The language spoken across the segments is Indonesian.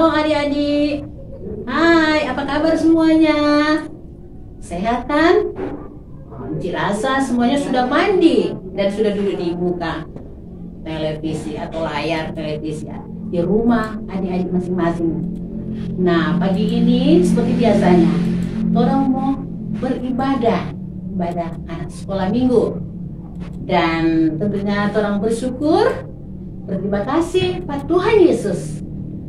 Shalom adik-adik. Hai, apa kabar semuanya? Sehat kan? Enci rasa semuanya sudah mandi dan sudah duduk di muka televisi atau layar televisi di rumah adik-adik masing-masing. Nah, pagi ini seperti biasanya orang mau beribadah, ibadah anak sekolah minggu. Dan tentunya orang bersyukur, berterima kasih pada Tuhan Yesus.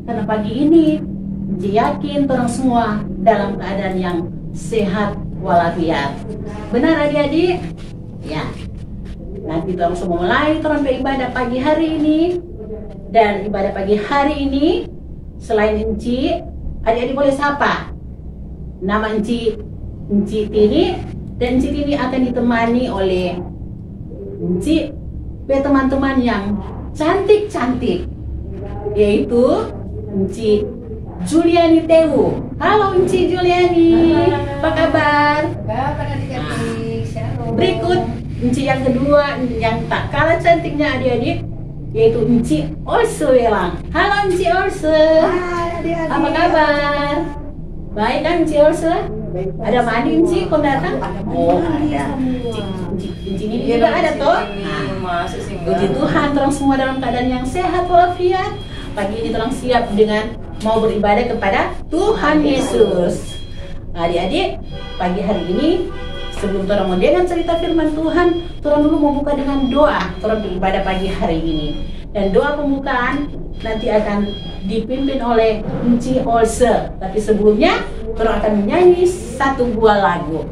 Karena pagi ini Enci yakin orang semua dalam keadaan yang sehat walafiat. Benar adik-adik? Ya. Nanti orang semua mulai orang beribadah pagi hari ini. Dan ibadah pagi hari ini selain Enci, adik-adik boleh sapa. Nama Enci Tini, dan Enci Tini akan ditemani oleh Enci teman-teman yang cantik-cantik, yaitu Enci Juliani Tewu. Halo Enci Juliani, apa kabar? Kabar adik-adik, shalom. Berikut Enci yang kedua yang tak kalah cantiknya adik-adik, yaitu Enci Orse Welang. Halo Enci Orse. Hai adik-adik. Apa kabar? Baik kan Enci Orse? Ada mandi Enci kau datang? Oh ada. Enci ini juga ada toh? Puji Tuhan, terang semua dalam keadaan yang sehat walafiat. Pagi ini terang siap dengan mau beribadah kepada Tuhan Yesus. Adik-adik, pagi hari ini sebelum terang mau dengan cerita firman Tuhan, terang dulu mau buka dengan doa. Terang beribadah pagi hari ini. Dan doa pembukaan nanti akan dipimpin oleh Enci Orse. Tapi sebelumnya, terang akan menyanyi satu buah lagu.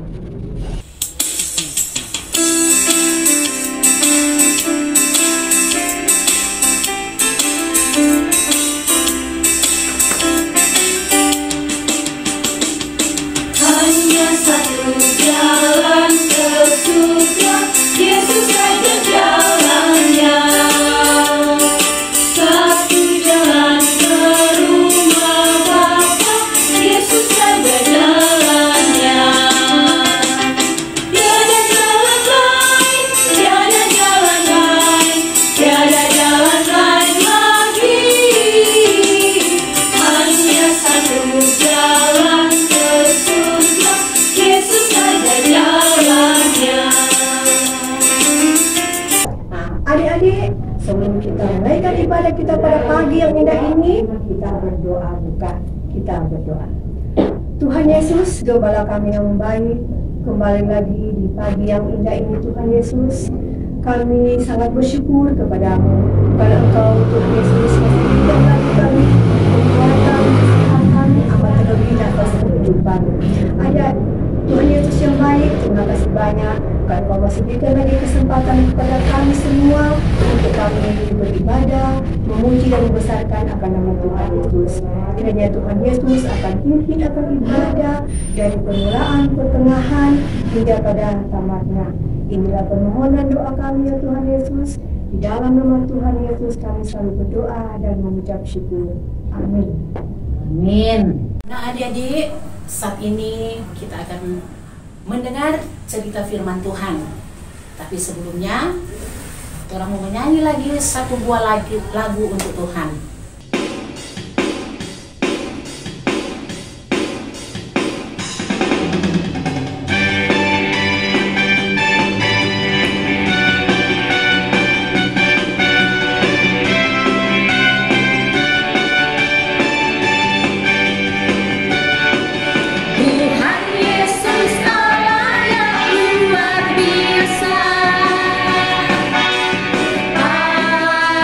Adik-adik, sebelum kita menaikkan ibadah kita pada pagi yang indah ini, kita berdoa kita berdoa. Tuhan Yesus, Gembala kami yang baik, kembali lagi di pagi yang indah ini Tuhan Yesus. Kami sangat bersyukur kepadamu, karena Engkau Tuhan Yesus masih hidup lagi kami, kekuatan, kesehatan, amat terlebih nafas kehidupan. Ada Tuhan Yesus yang baik, terima kasih banyak karena Kau masih berikan lagi kesempatan kepada kami semua untuk kami beribadah, memuji dan membesarkan akan nama Tuhan Yesus. Kiranya Tuhan Yesus akan pimpin akan ibadah dari permulaan, pertengahan hingga pada tamatnya. Inilah permohonan doa kami ya Tuhan Yesus. Di dalam nama Tuhan Yesus kami selalu berdoa dan mengucap syukur. Amin. Amin. Nah adik-adik, saat ini kita akan mendengar cerita firman Tuhan. Tapi sebelumnya, orang mau menyanyi lagi satu buah lagu untuk Tuhan.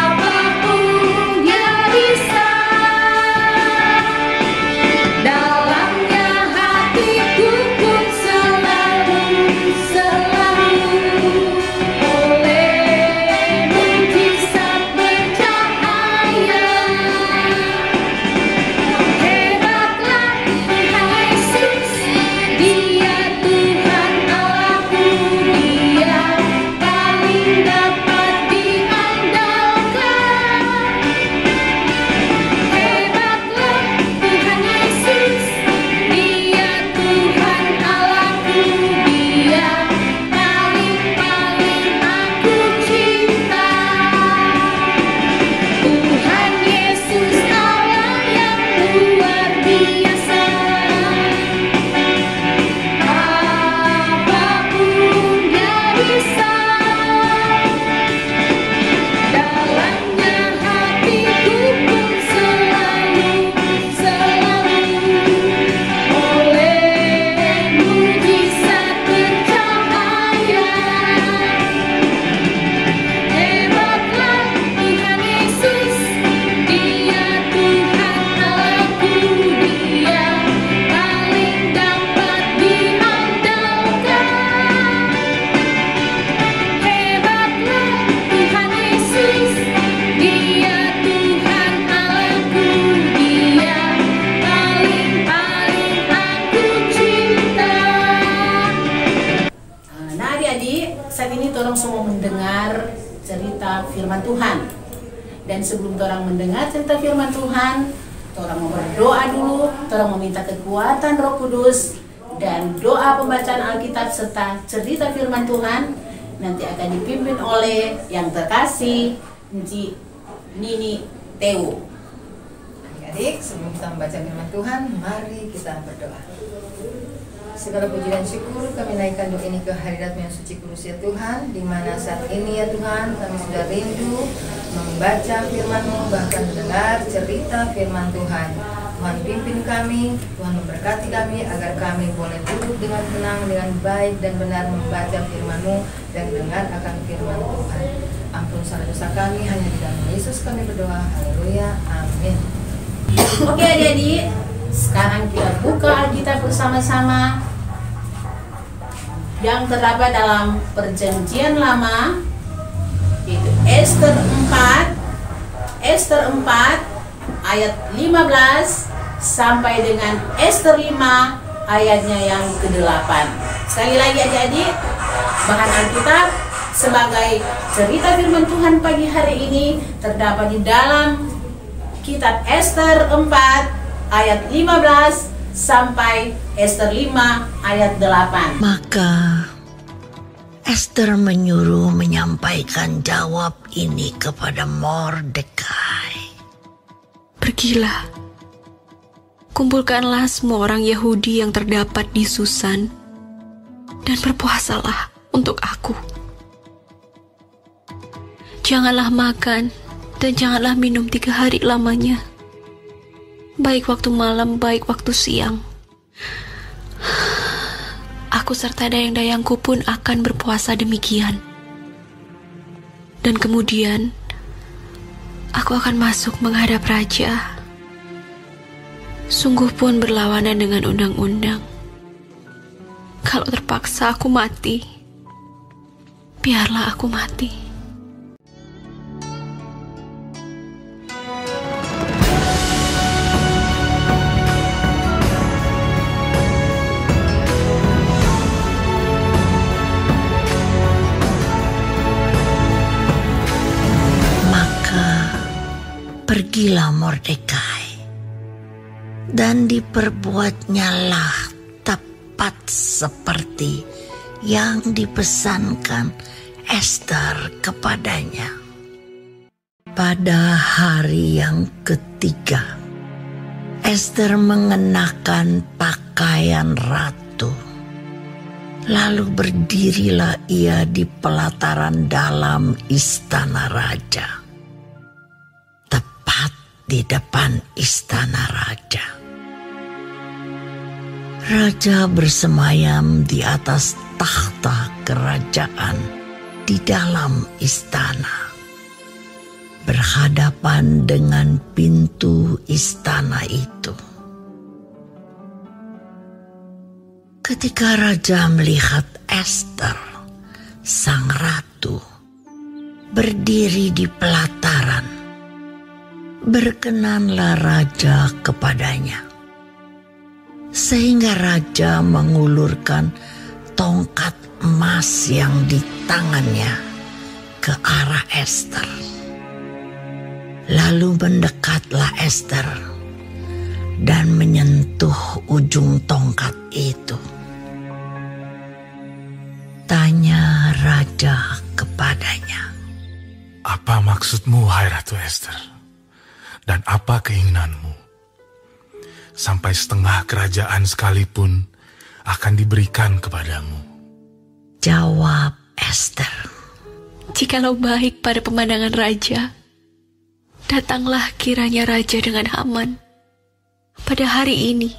Apapun dia firman Tuhan. Dan sebelum orang mendengar cerita firman Tuhan, orang mau berdoa dulu, orang meminta kekuatan Roh Kudus, dan doa pembacaan Alkitab serta cerita firman Tuhan nanti akan dipimpin oleh yang terkasih Nci Nini Teo. Adik-adik, sebelum kita membaca firman Tuhan, mari kita berdoa. Segala puji dan syukur kami naikkan doa ini ke hadirat-Mu yang suci kudus ya Tuhan, di mana saat ini ya Tuhan kami sudah rindu membaca firman-Mu, bahkan mendengar cerita firman Tuhan. Tuhan pimpin kami, Tuhan memberkati kami agar kami boleh duduk dengan tenang, dengan baik dan benar membaca firman-Mu dan dengar akan firman Tuhan. Ampun salah dosa kami, hanya di dalam Yesus kami berdoa. Haleluya, amin. Oke adik-adik, sekarang kita buka Alkitab bersama-sama yang terdapat dalam Perjanjian Lama, yaitu Ester 4 ayat 15 sampai dengan Ester 5 ayatnya yang ke-8. Sekali lagi adik-adik, bahan Alkitab sebagai cerita firman Tuhan pagi hari ini terdapat di dalam kitab Ester 4 ayat 15 sampai Ester 5 ayat 8. Maka Ester menyuruh menyampaikan jawab ini kepada Mordekai. Pergilah, kumpulkanlah semua orang Yahudi yang terdapat di Susan, dan berpuasalah untuk aku. Janganlah makan dan janganlah minum 3 hari lamanya, baik waktu malam, baik waktu siang. Aku serta dayang-dayangku pun akan berpuasa demikian. Dan kemudian, aku akan masuk menghadap raja. Sungguh pun berlawanan dengan undang-undang. Kalau terpaksa aku mati, biarlah aku mati. Pergilah Mordekai, dan diperbuatnyalah tepat seperti yang dipesankan Ester kepadanya. Pada hari yang ketiga, Ester mengenakan pakaian ratu. Lalu berdirilah ia di pelataran dalam istana raja, di depan istana raja. Raja bersemayam di atas takhta kerajaan di dalam istana, berhadapan dengan pintu istana itu. Ketika raja melihat Ester, sang ratu, berdiri di pelataran, berkenanlah raja kepadanya, sehingga raja mengulurkan tongkat emas yang di tangannya ke arah Ester. Lalu mendekatlah Ester dan menyentuh ujung tongkat itu. Tanya raja kepadanya, "Apa maksudmu, hai Ratu Ester? Dan apa keinginanmu? Sampai setengah kerajaan sekalipun akan diberikan kepadamu." Jawab Ester, Jikalau baik pada pemandangan raja, datanglah kiranya raja dengan Haman pada hari ini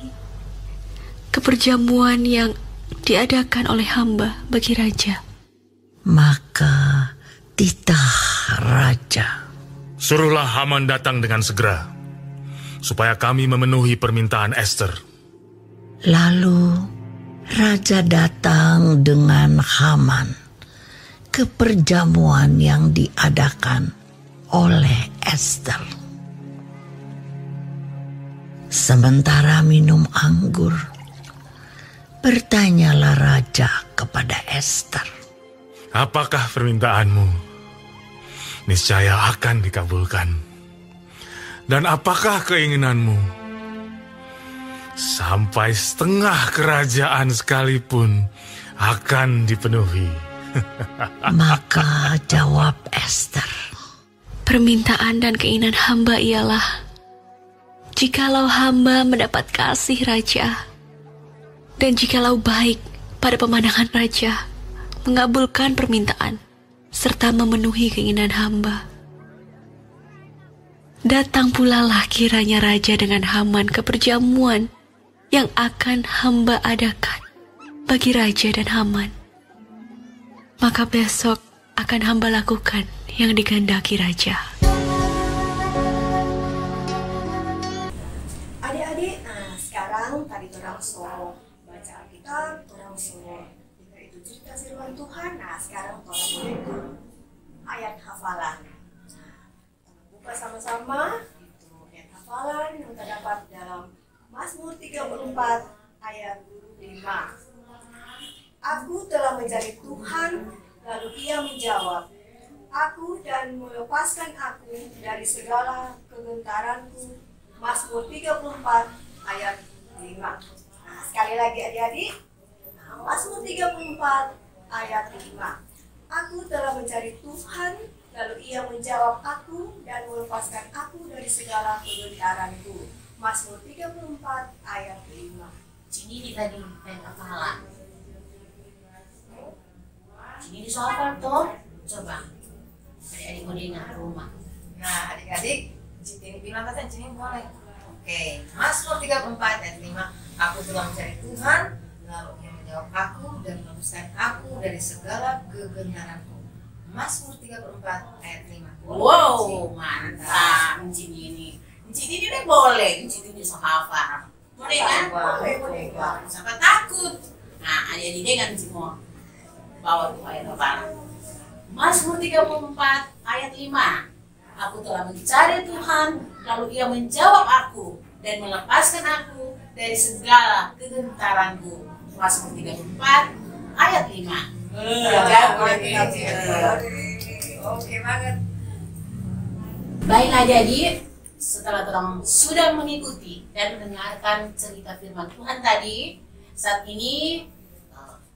ke perjamuan yang diadakan oleh hamba bagi raja. Maka titah raja, "Suruhlah Haman datang dengan segera, supaya kami memenuhi permintaan Ester." Lalu raja datang dengan Haman ke perjamuan yang diadakan oleh Ester. Sementara minum anggur, bertanyalah raja kepada Ester, "Apakah permintaanmu? niscaya akan dikabulkan. Dan apakah keinginanmu? Sampai setengah kerajaan sekalipun akan dipenuhi. Maka jawab Ester, Permintaan dan keinginan hamba ialah, jikalau hamba mendapat kasih raja, dan jikalau baik pada pemandangan raja mengabulkan permintaan serta memenuhi keinginan hamba. Datang pula lah kiranya raja dengan Haman ke perjamuan yang akan hamba adakan bagi raja dan Haman. Maka besok akan hamba lakukan yang dikehendaki raja. Adik-adik, sekarang tadi orang baca Alkitab, orang itu cerita firman Tuhan. Nah, sekarang orang itu ayat hafalan. Buka sama-sama itu ayat hafalan yang terdapat dalam Mazmur 34 ayat 5. Aku telah mencari Tuhan, lalu Ia menjawab aku dan melepaskan aku dari segala kegentaranku. Mazmur 34 ayat 5. Nah, sekali lagi adik-adik. Mazmur 34 ayat 5. Aku telah mencari Tuhan, lalu Ia menjawab aku dan melepaskan aku dari segala kegentaranku. Mazmur 34 ayat 5. Ini tadi ayat hafalan. Ini dihafal toh? Coba. Adik-adik mau diingat rumah. Nah, adik-adik, ini bilang kata ini boleh. Oke, Mazmur 34 ayat 5. Aku telah mencari Tuhan, lalu Ia menjawab aku dan melepaskan aku dari segala kegentaranku. Mazmur 34 ayat 5. Wow, mantap. Encik ini udah boleh. Encik ini bisa hafal. Boleh kan? Boleh. Sampai takut. Nah, adik-adik dengan semua. Bawa tuh ayat hafalan. Mazmur 34 ayat 5. Aku telah mencari Tuhan, lalu Ia menjawab aku dan melepaskan aku dari segala kegentaranku. Mazmur 34 ayat 5. Oke banget. Baik adik-adik, setelah kita sudah mengikuti dan mendengarkan cerita firman Tuhan tadi, saat ini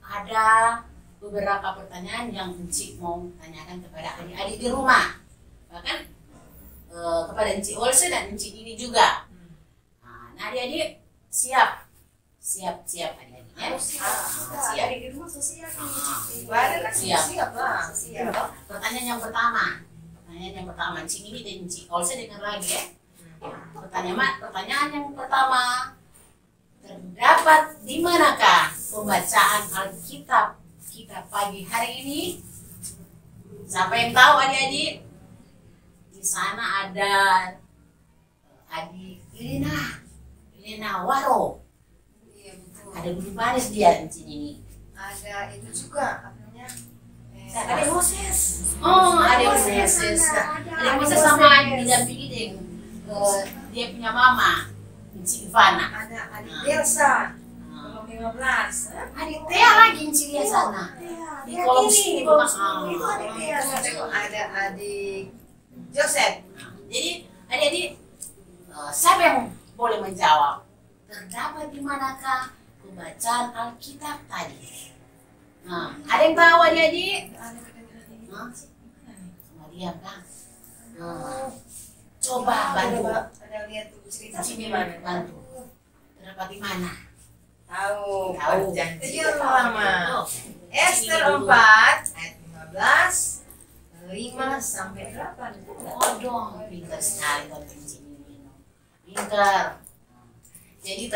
ada beberapa pertanyaan yang Encik mau tanyakan kepada adik-adik di rumah, bahkan kepada Encik Olse dan Encik ini juga. Nah, adik-adik siap adik-adik ya. Siap. Di rumah siap. Siap. Pertanyaan yang pertama, Encik ini dan Encik Olse dengar lagi ya. Pertanyaan yang pertama, terdapat di manakah pembacaan Alkitab kita pagi hari ini? Siapa yang tahu adik-adik? Di sana ada adik Irina Waro. Iya betul. Ada guru baris dia di sini. Ada itu juga namanya. Ada Moses. Oh, ada Moses. Ada Moses sama didampingi dengan dia punya mama, Encik Ivana. Ada adik Delsa. 15. Adik Tia lagi Encik dia sana. Di kolom sini Itu adik dia. Ada adik Joseph. Jadi adik-adik, siapa yang boleh menjawab? Terdapat di manakah pembacaan Alkitab tadi? Nah, ada yang tahu adik-adik? Sama dia kan? Coba bantu. Ada lihat tuh cerita Sini gimana? bantu. Terdapat di mana? Tahu. Janji Perjanjian lama. Ester 4 ayat 15 5 sampai 8. Oh dong, pintar sekali kalau ini. Pintar. Jadi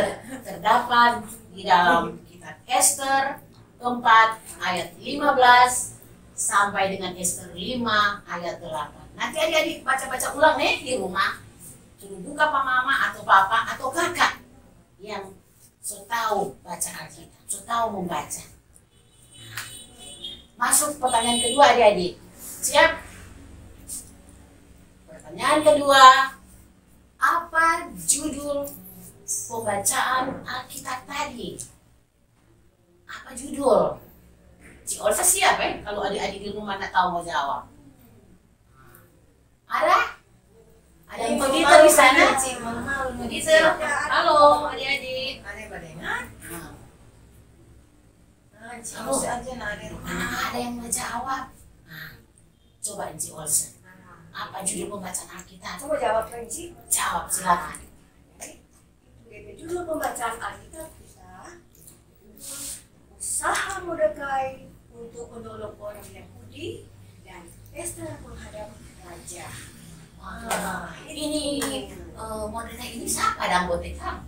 terdapat di dalam kitab Ester 4 ayat 15 sampai dengan Ester 5 ayat 8. Nanti adik-adik baca-baca ulang nih di rumah. Suruh buka Pak Mama atau Papa atau Kakak yang tahu baca Alkitab, tahu membaca. Masuk pertanyaan kedua adik-adik. Siap? Pertanyaan kedua, apa judul pembacaan Alkitab tadi? Apa judul? Si Olsa siap kalau adik-adik di rumah tak tahu mau jawab. Ada? Ada yang begitu malu di sana? malu Begitu. Halo, adik-adik. Ada badengan? Halo. Aja Ada yang menjawab. Coba Enci Olsen. Apa judul pembacaan Alkitab? Coba jawab Renci. Jawab, silakan. Judul pembacaan Alkitab kita usaha Mordekai untuk menolong orang Yahudi dan Ester menghadap raja. Ini Mordekai ini siapa dan anggota?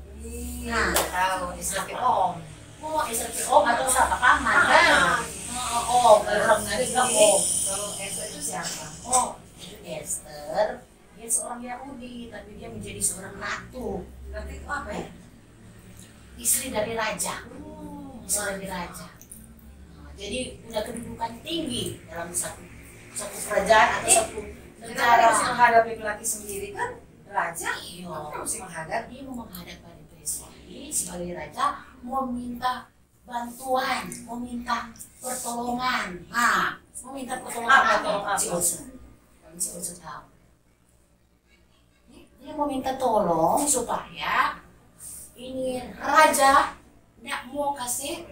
Nah, tahu Israfil Om. Oh, Israfil Om atau siapa paman kan? Oh, orang dari Om. Kalau Esther itu siapa? Oh, itu Esther. Dia seorang Yahudi, tapi dia menjadi seorang ratu. Berarti itu apa ya? Istri dari raja. Istri dari raja. Jadi punya kedudukan tinggi dalam satu kerajaan atau satu Negara harus negara. menghadapi lelaki sendiri kan? Raja? Iya. Kenapa mesti menghadap? Dia mau menghadap pada Presiden sebagai raja, meminta bantuan, meminta pertolongan. Meminta pertolongan Apa? Si Olsen tahu. Dia mau minta tolong supaya ini raja tidak mau kasih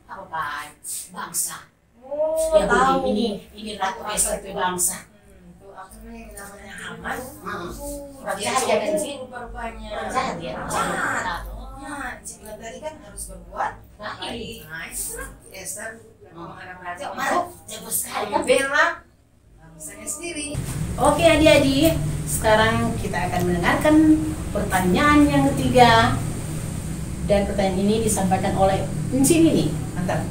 apa bangsa. Oh, Ya tahu. ini ratu Esther bangsa. Tuh apa namanya Haman? Orang Dia jahat ya kan sih? rupa-rupanya. Orang jahat ya. Jahat. Nah, Cibilan tadi kan harus berbuat Baik. Nah, itu Esther menghadap raja. Malah jago sekali kan. Bella bangsanya sendiri. Oke adik-adik, sekarang kita akan mendengarkan pertanyaan yang ketiga. Dan pertanyaan ini disampaikan oleh Enci ini. Mantap.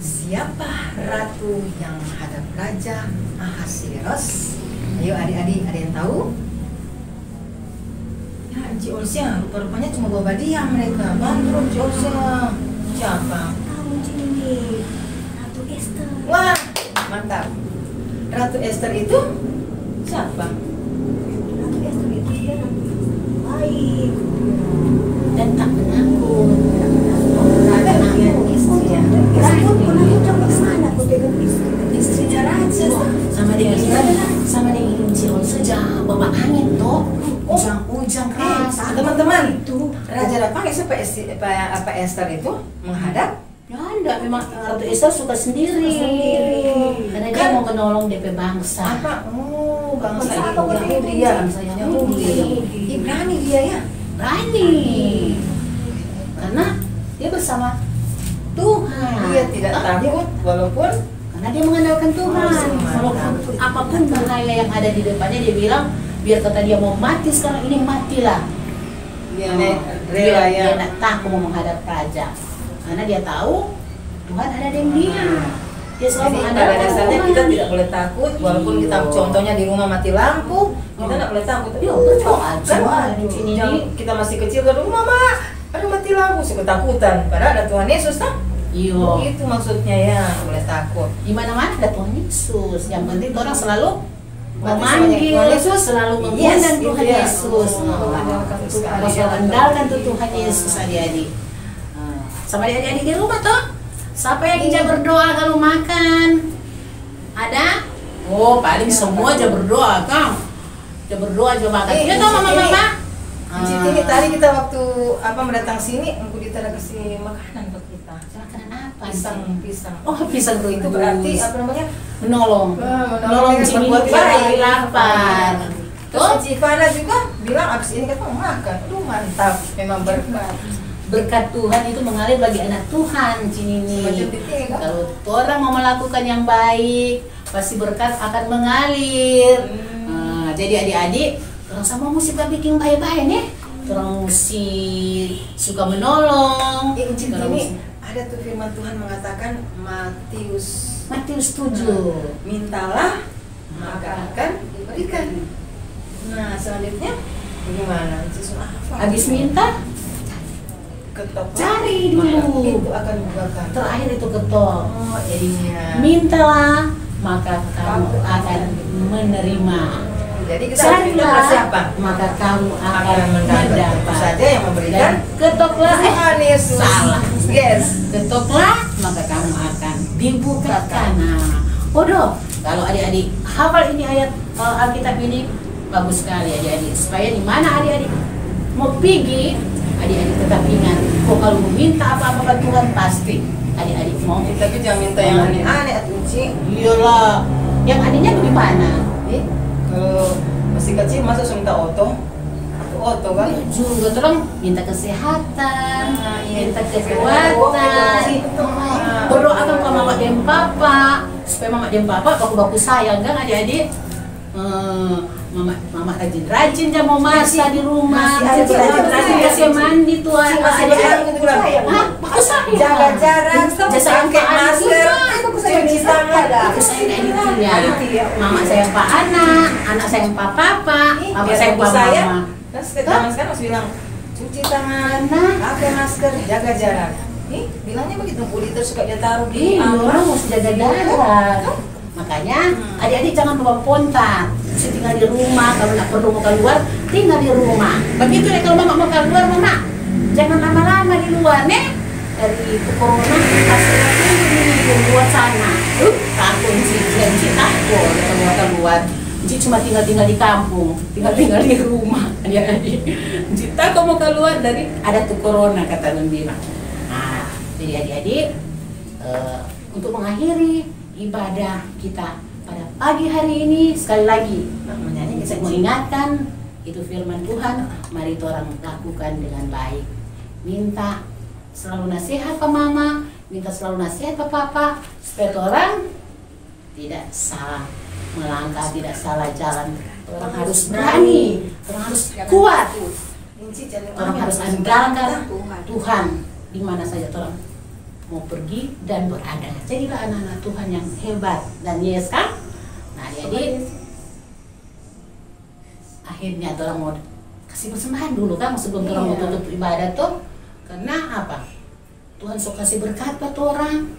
Siapa ratu yang menghadap Raja Ahasiweros? Ayo adik-adik, ada yang tahu? Ya, Enci Olsia, rupa-rupanya cuma bawa diam mereka. Bantu Enci Olsia. Siapa? Tahu ini Ratu Ester. Wah, mantap. Ratu Esther itu siapa? Ratu Ester itu dia ratu baik. Dan tak penakut. Ada yang istrinya. Penakut sampai sana aku pegang istri. Istrinya raja. Sama dengan Enci saja bawa angin toh. Ujang-ujang keras. Teman-teman, Raja Lapang apa Esther itu menghadap? Ya enggak, memang Ratu Esther suka sendiri. Karena dia mau menolong DP bangsa. Apa? Oh, bangsa Bangsa apa? Yahudi ya. Bangsa Yahudi. Ih, berani dia ya. Berani. Karena dia bersama Tuhan. Dia tidak takut walaupun Karena dia mengandalkan Tuhan. Walaupun apapun bahaya yang ada di depannya, dia bilang, biar kata dia mau mati sekarang ini, matilah. dia Dia rela ya. tidak takut mau menghadap raja. Karena dia tahu Tuhan ada di dia. Dia selalu Jadi pada mengandalkan dasarnya Tuhan. kita tidak boleh takut walaupun kita Iya. contohnya di rumah mati lampu, kita tidak boleh takut. Iya, betul aja. Kan? Di sini Jangan kita masih kecil ke rumah, Mama, ada mati lampu, sih ketakutan. Padahal ada Tuhan Yesus kan? Iya. Itu maksudnya ya, nggak boleh takut. Di mana-mana ada Tuhan Yesus. Yang penting orang selalu Berarti memanggil Tuhan Yesus, selalu Yes, mengundang gitu Tuhan ya. Yesus. Mengandalkan Tuhan. Harus mengandalkan tuh Tuhan Yesus adik-adik. Sama adik-adik di rumah toh. Siapa yang bisa berdoa kalau makan? Ada? Oh, paling semua aja berdoa, Kang. Aja berdoa aja makan. Ya toh mama-mama. Ini tadi kita waktu mendatang sini, Engku Dita ada kasih makanan buat kita. Makanan apa? Pisang. Oh, pisang Itu rebus. berarti apa namanya? menolong. Menolong dengan Cimi berbuat kita lagi baik. lapar. Terus si Civana juga bilang abis ini kita mau makan. Aduh mantap, memang berkat. Berkat Tuhan itu mengalir bagi anak Tuhan, Cinini. Macam titik kan? Kalau orang mau melakukan yang baik, pasti berkat akan mengalir. Jadi adik-adik, orang sama mesti bikin baik-baik nih. Orang mesti suka menolong. Injil Orang ini ada tuh firman Tuhan mengatakan Matius Matius 7. mintalah maka akan diberikan. Nah selanjutnya bagaimana? Yesus apa? Habis minta, Ketok cari maka dulu. itu akan dibukakan. Terakhir itu ketok. Oh jadinya. Mintalah, maka kamu akan menerima. Jadi kita harus minta kepada siapa? Maka kamu akan Akan mendapat. Itu mendapat. saja yang memberikan. Dan ketoklah, Tuhan Yesus. salah. Yes. Ketoklah, maka kamu akan dibukakan. Nah, bodoh. Kalau adik-adik hafal ini ayat Kalau Alkitab ini bagus sekali adik-adik, supaya di mana adik-adik mau pergi, adik-adik tetap ingat, kok kalau meminta apa-apa Tuhan pasti adik-adik mau. Tapi jangan minta yang aneh-aneh atuh Ci. Iyalah, yang anehnya bagaimana? Kalau masih kecil masa suruh minta oto kan? Juga terang minta kesehatan, minta Kesehatan. kekuatan, berdoakan ke mama dan papa supaya mama dan papa baku-baku sayang kan adik-adik. Mama rajin-rajin dia mau masak di rumah, Masih ada rajin kasih mandi tuh Masih ada gitu kan? baku sayang. Jaga jarak, pakai masker, cuci tangan. Aku sayang adiknya. Mama sayang pak anak sayang pak papa, papa sayang pak mama. Terus zaman sekarang harus bilang cuci tangan, pakai masker, jaga jarak. Bilangnya begitu, Budi terus suka dia taruh di Orang harus jaga jarak. Makanya adik-adik jangan bawa pontan. Mesti tinggal di rumah, kalau nggak perlu mau keluar, tinggal di rumah. Begitu deh kalau mama mau keluar, mama jangan lama-lama di luar nih. Dari itu corona kasih lagi buat sana. Takut sih takut keluar. Ji cuma tinggal di kampung, tinggal di rumah. Adik-adik, Ji takut mau keluar dari ada tuh corona kata Nundira. Nah, jadi adik-adik untuk mengakhiri ibadah kita pada pagi hari ini sekali lagi saya mau ingatkan itu firman Tuhan, mari orang lakukan dengan baik. Minta selalu nasihat ke mama, minta selalu nasihat ke papa supaya orang tidak salah melangkah, tidak salah jalan. Orang harus berani, orang harus kuat, orang harus andalkan Tuhan di mana saja orang mau pergi dan berada. Jadilah anak-anak Tuhan yang hebat dan yes kan? Nah jadi akhirnya orang mau kasih persembahan dulu kan sebelum orang mau tutup ibadah tuh, karena apa? Tuhan sok kasih berkat buat orang,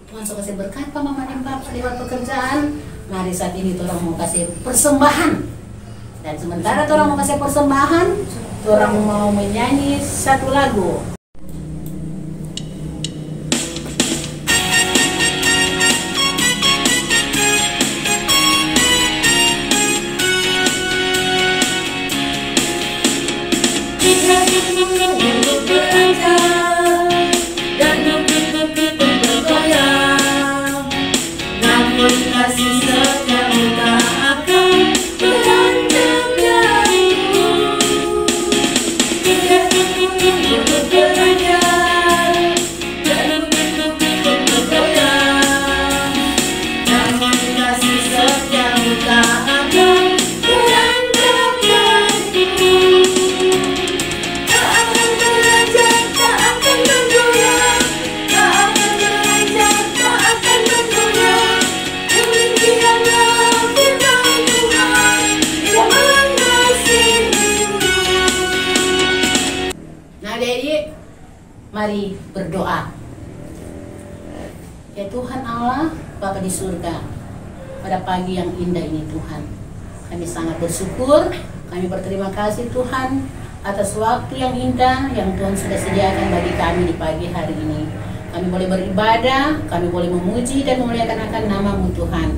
Tuhan sok kasih berkat pak mama dan papa lewat pekerjaan. Mari saat ini orang mau kasih persembahan, dan sementara orang mau kasih persembahan, orang mau menyanyi satu lagu. Mari berdoa. Ya Tuhan Allah, Bapa di surga, pada pagi yang indah ini Tuhan, kami sangat bersyukur, kami berterima kasih Tuhan atas waktu yang indah yang Tuhan sudah sediakan bagi kami di pagi hari ini. Kami boleh beribadah, kami boleh memuji dan memuliakan akan nama-Mu Tuhan.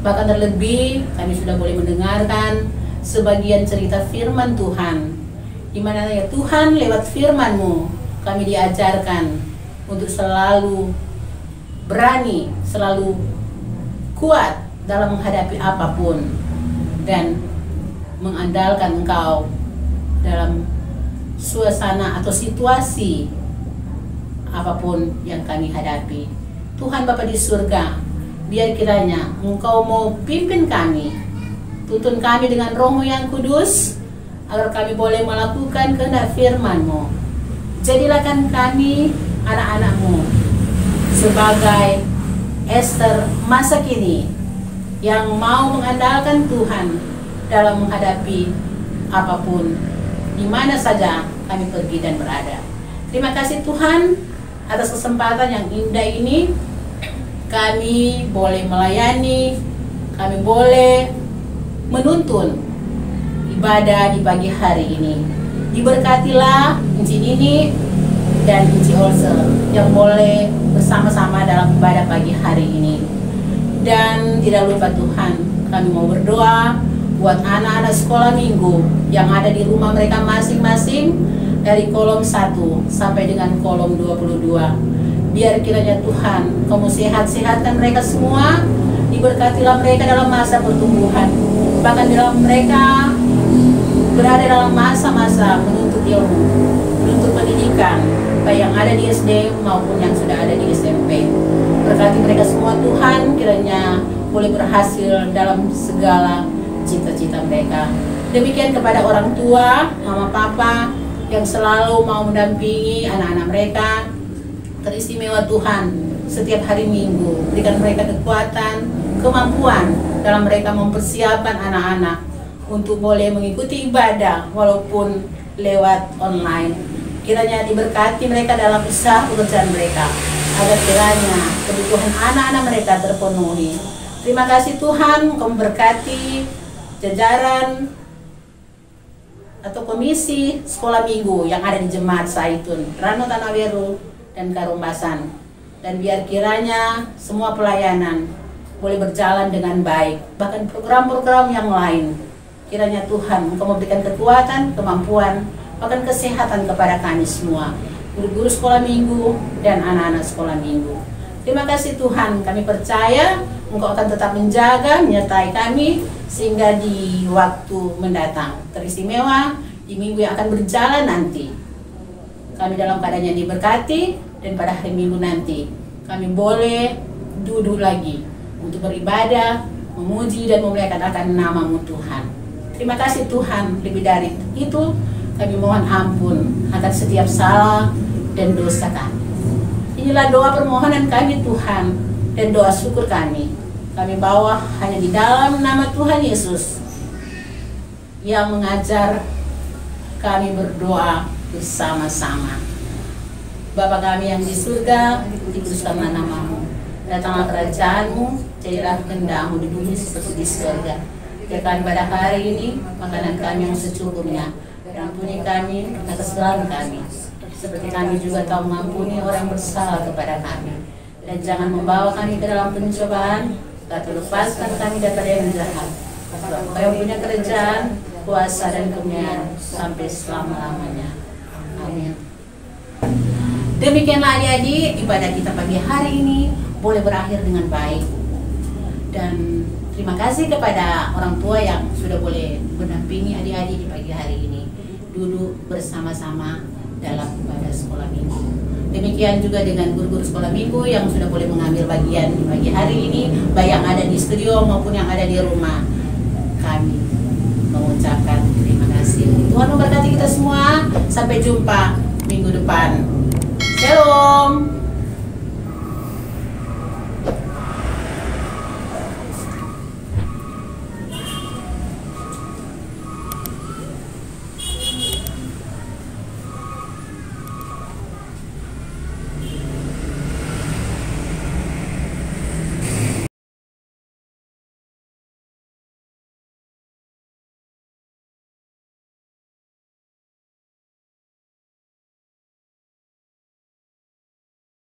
Bahkan terlebih kami sudah boleh mendengarkan sebagian cerita firman Tuhan, di mana ya Tuhan lewat firman-Mu kami diajarkan untuk selalu berani, selalu kuat dalam menghadapi apapun dan mengandalkan Engkau dalam suasana atau situasi apapun yang kami hadapi. Tuhan Bapa di surga, biar kiranya Engkau mau pimpin kami, tuntun kami dengan Roh-Mu yang kudus, agar kami boleh melakukan kehendak firman-Mu. Jadilah kan kami anak-anak-Mu sebagai Esther masa kini yang mau mengandalkan Tuhan dalam menghadapi apapun, di mana saja kami pergi dan berada. Terima kasih Tuhan atas kesempatan yang indah ini. Kami boleh melayani, kami boleh menuntun ibadah di pagi hari ini. Diberkatilah Inci ini dan Inci Olse yang boleh bersama-sama dalam ibadah pagi hari ini. Dan tidak lupa Tuhan, kami mau berdoa buat anak-anak sekolah minggu yang ada di rumah mereka masing-masing dari kolom 1 sampai dengan kolom 22. Biar kiranya Tuhan kamu sehat-sehatkan mereka semua, diberkatilah mereka dalam masa pertumbuhan, bahkan dalam mereka berada dalam masa-masa menuntut ilmu, menuntut pendidikan, baik yang ada di SD maupun yang sudah ada di SMP. Berkati mereka semua Tuhan, kiranya boleh berhasil dalam segala cita-cita mereka. Demikian kepada orang tua, mama papa yang selalu mau mendampingi anak-anak mereka. Teristimewa Tuhan setiap hari Minggu, berikan mereka kekuatan, kemampuan dalam mereka mempersiapkan anak-anak untuk boleh mengikuti ibadah walaupun lewat online. Kiranya diberkati mereka dalam usaha pekerjaan mereka, agar kiranya kebutuhan anak-anak mereka terpenuhi. Terima kasih Tuhan, Kau memberkati jajaran atau komisi sekolah minggu yang ada di Jemaat Zaitun, Rano Tanaweru dan Karumbasan. Dan biar kiranya semua pelayanan boleh berjalan dengan baik, bahkan program-program yang lain. Kiranya Tuhan Engkau memberikan kekuatan, kemampuan, bahkan kesehatan kepada kami semua, guru-guru sekolah minggu dan anak-anak sekolah minggu. Terima kasih Tuhan, kami percaya Engkau akan tetap menjaga, menyertai kami sehingga di waktu mendatang teristimewa di minggu yang akan berjalan nanti, kami dalam keadaan yang diberkati, dan pada hari Minggu nanti kami boleh duduk lagi untuk beribadah, memuji dan memuliakan akan nama-Mu Tuhan. Terima kasih Tuhan, lebih dari itu kami mohon ampun akan setiap salah dan dosa kami. Inilah doa permohonan kami Tuhan dan doa syukur kami. Kami bawa hanya di dalam nama Tuhan Yesus yang mengajar kami berdoa bersama-sama. Bapa kami yang di surga, dikuduskanlah nama-Mu. Datanglah kerajaan-Mu, jadilah kehendak-Mu di bumi seperti di surga. Berikan pada hari ini makanan kami yang secukupnya, dan ampuni kami atas kesalahan kami, seperti kami juga tahu mengampuni orang yang bersalah kepada kami. Dan jangan membawa kami ke dalam pencobaan, tapi lepaskan kami daripada yang jahat. Sebab Kau yang punya kerajaan, kuasa dan kemuliaan sampai selama-lamanya. Amin. Demikianlah adik-adik, ibadah kita pagi hari ini boleh berakhir dengan baik. Dan terima kasih kepada orang tua yang sudah boleh mendampingi adik-adik di pagi hari ini, duduk bersama-sama dalam ibadah sekolah minggu. Demikian juga dengan guru-guru sekolah minggu yang sudah boleh mengambil bagian di pagi hari ini, baik yang ada di studio maupun yang ada di rumah. Kami mengucapkan terima kasih. Tuhan memberkati kita semua. Sampai jumpa minggu depan. Shalom.